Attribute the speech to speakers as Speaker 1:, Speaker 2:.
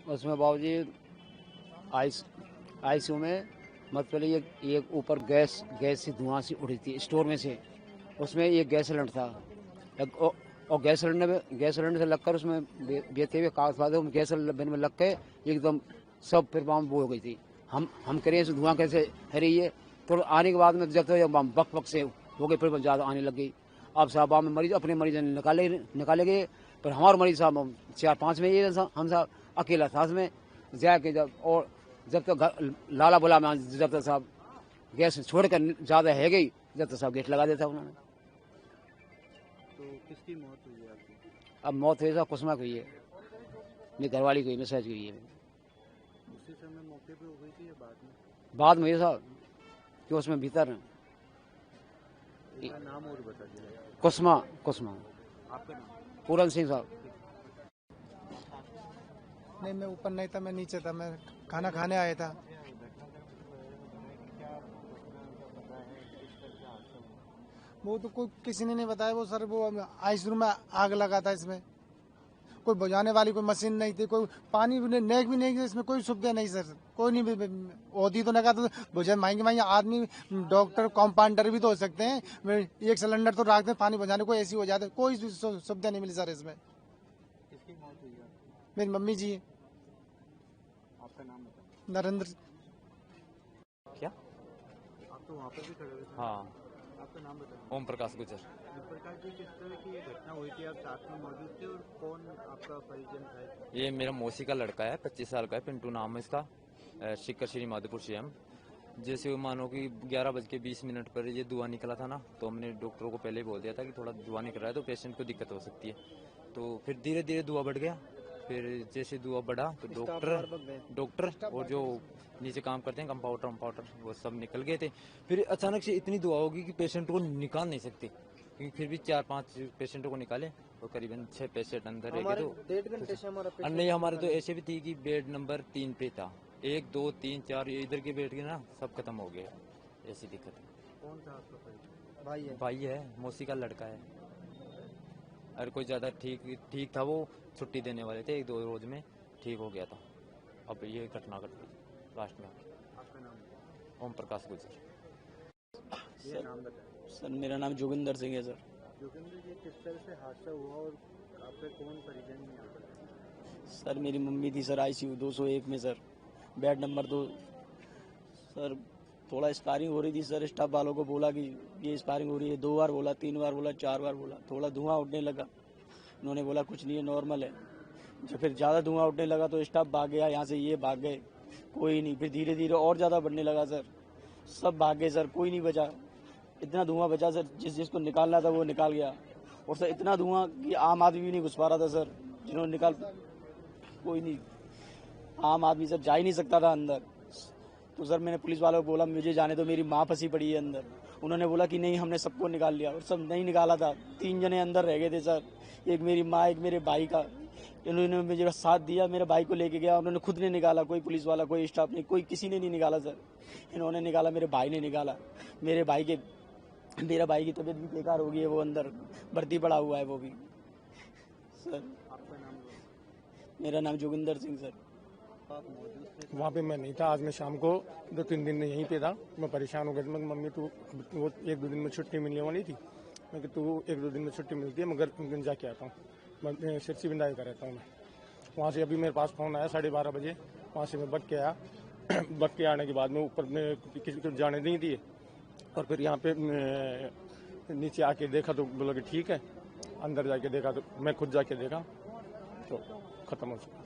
Speaker 1: उसमें बाबूजी आईसीयू में मतलब ये ऊपर गैस से धुआं सी उड़ी थी स्टोर में से। उसमें ये गैस सिलेंडर था और गैस सिलेंडर से लगकर उसमें बेते हुए कागज फादे गैस सिलेंडर में लग के एकदम सब फिर बम वो हो गई थी। हम करें इसे धुआं कैसे है रही है। तो आने के बाद में जब तक बम बक से हो गई फिर ज़्यादा आने लग गई। अब साहब में मरीज अपने मरीज निकाले गए। पर हमारे मरीज साहब 4-5 में ये हम साहब अकेला था उसमें जाके जब तक लाला बोला मैं जब तक साहब गैस छोड़कर ज़्यादा है गई जब तक साहब गेट लगा देता उन्होंने।
Speaker 2: तो किसकी मौत हुई है आपकी?
Speaker 1: अब मौत हुई साहब कुसुमा की हुई है, मेरी घरवाली की हुई, मैसेज की हुई है।
Speaker 2: उसी समय मौके पे हो गई थी या
Speaker 1: बाद में ये साहब कि उसमें भीतर
Speaker 2: नाम और बता दिया।
Speaker 1: कुसुमा
Speaker 2: आपका नाम?
Speaker 1: पूरन सिंह साहब।
Speaker 3: नहीं, मैं ऊपर नहीं था, मैं नीचे था, मैं खाना खाने आया था। वो तो कोई किसी ने नहीं बताया। वो सर वो आईसीयू में आग लगा था। इसमें कोई बुझाने वाली कोई मशीन नहीं थी, कोई पानी भी नहीं, नेक भी नहीं, इसमें कोई सुविधा नहीं सर। कोई नहीं होती तो नहीं कहा तो बुझा महंगे आदमी डॉक्टर कंपाउंडर भी तो हो सकते हैं। एक सिलेंडर तो रखते पानी बुझाने को ऐसी हो जाते, कोई सुविधा नहीं मिली सर इसमें।
Speaker 2: किसकी मौत हुई है?
Speaker 3: मेरी मम्मी जी।
Speaker 2: आपका नाम बताइए।
Speaker 3: नरेंद्र।
Speaker 4: क्या?
Speaker 2: आप तो वहाँ पर भी खड़े हुए थे।
Speaker 4: हाँ,
Speaker 2: आपका नाम बताइए।
Speaker 4: ओम प्रकाश गुजर।
Speaker 2: प्रकाश जी, किस तरह की ये घटना हुई थी? आप साथ में मौजूद थे और कौन आपका परिजन था?
Speaker 4: ये मेरा मौसी का लड़का है, 25 साल का है, पिंटू नाम है इसका, शिकर श्री माधोपुर से हम। जैसे वो मानो कि 11:20 पर ये धुआं निकला था ना, तो हमने डॉक्टरों को पहले ही बोल दिया था कि थोड़ा धुआं निकल रहा है तो पेशेंट को दिक्कत हो सकती है। तो फिर धीरे धीरे धुआं बढ़ गया। फिर जैसे धुआं बढ़ा तो डॉक्टर और जो नीचे काम करते हैं कंपाउंडर वो सब निकल गए थे। फिर अचानक से इतनी धुआं होगी कि पेशेंट को निकाल नहीं सकते, क्योंकि फिर भी 4-5 पेशेंटों को निकाले और करीबन 6 पेशेंट अंदर रह गए। तो
Speaker 3: 1.5 घंटे से हमारा
Speaker 4: नहीं, हमारे तो ऐसे भी थी कि बेड नंबर 3 पे था, 1, 2, 3, 4 इधर के बेड के ना सब खत्म हो गए। ऐसी दिक्कत है।
Speaker 2: कौन था आपका परिजन?
Speaker 4: भाई है, मौसी का लड़का है। और कोई ज्यादा ठीक था, वो छुट्टी देने वाले थे, 1-2 रोज में ठीक हो गया था। अब ये घटना घट गई लास्ट में।
Speaker 2: आपका नाम?
Speaker 4: ओम प्रकाश गुजर।
Speaker 2: ये नाम बताइए।
Speaker 5: सर मेरा नाम जोगिंदर सिंह है सर।
Speaker 2: जोगिंदर जी, किस तरह से हादसा हुआ और आपके कौन परिजन में यहाँ पर?
Speaker 5: सर मेरी मम्मी थी सर आईसीयू 201 में सर, बेड नंबर 2। सर थोड़ा स्पायरिंग हो रही थी सर। स्टाफ वालों को बोला कि ये स्पायरिंग हो रही है, 2 बार बोला, 3 बार बोला, 4 बार बोला। थोड़ा धुआं उठने लगा, उन्होंने बोला कुछ नहीं है, नॉर्मल है। जब फिर ज़्यादा धुआं उठने लगा तो स्टाफ भाग गया यहाँ से, ये भाग गए, कोई नहीं। फिर धीरे धीरे और ज़्यादा बढ़ने लगा सर, सब भाग गए सर, कोई नहीं बचा। इतना धुआं बचा सर, जिसको निकालना था वो निकाल गया। और सर इतना धुआं कि आम आदमी भी नहीं घुस पा रहा था सर, जिन्होंने निकाल, कोई नहीं, आम आदमी सर जा ही नहीं सकता था अंदर। तो सर मैंने पुलिस वालों को बोला मुझे जाने दो, मेरी माँ फंसी पड़ी है अंदर। उन्होंने बोला कि नहीं, हमने सबको निकाल लिया, और सब नहीं निकाला था। 3 जने अंदर रह गए थे सर, एक मेरी माँ, एक मेरे भाई का। इन्होंने मुझे साथ दिया, मेरे भाई को लेके गया, उन्होंने खुद ने निकाला, कोई पुलिस वाला, कोई स्टाफ नहीं, कोई किसी ने नहीं निकाला सर। इन्होंने निकाला, मेरे भाई ने निकाला। मेरे भाई की तबीयत भी बेकार हो गई है, वो अंदर भर्ती पड़ा हुआ है वो भी सर।
Speaker 2: आपका नाम?
Speaker 5: मेरा नाम जोगिंदर सिंह सर।
Speaker 2: आप मौजूद थे?
Speaker 6: वहाँ पे मैं नहीं था। आज मैं शाम को 2-3 दिन यहीं पे था। मैं परेशान हो गया। मैं मम्मी तू वो 1-2 दिन में छुट्टी मिलने वाली थी। मैं कि तू 1-2 दिन में छुट्टी मिलती है, मगर उन दिन जाके आता हूँ। मैं सिरसी बिंदाई का रहता हूँ मैं। वहाँ से अभी मेरे पास फ़ोन आया 12:30 बजे। वहाँ से मैं बग के आया। बग के आने के बाद में ऊपर में किसी को जाने नहीं दिए, और फिर यहाँ पे नीचे आके देखा तो बोला कि ठीक है। अंदर जाके देखा तो मैं खुद जाके देखा तो ख़त्म हो चुका।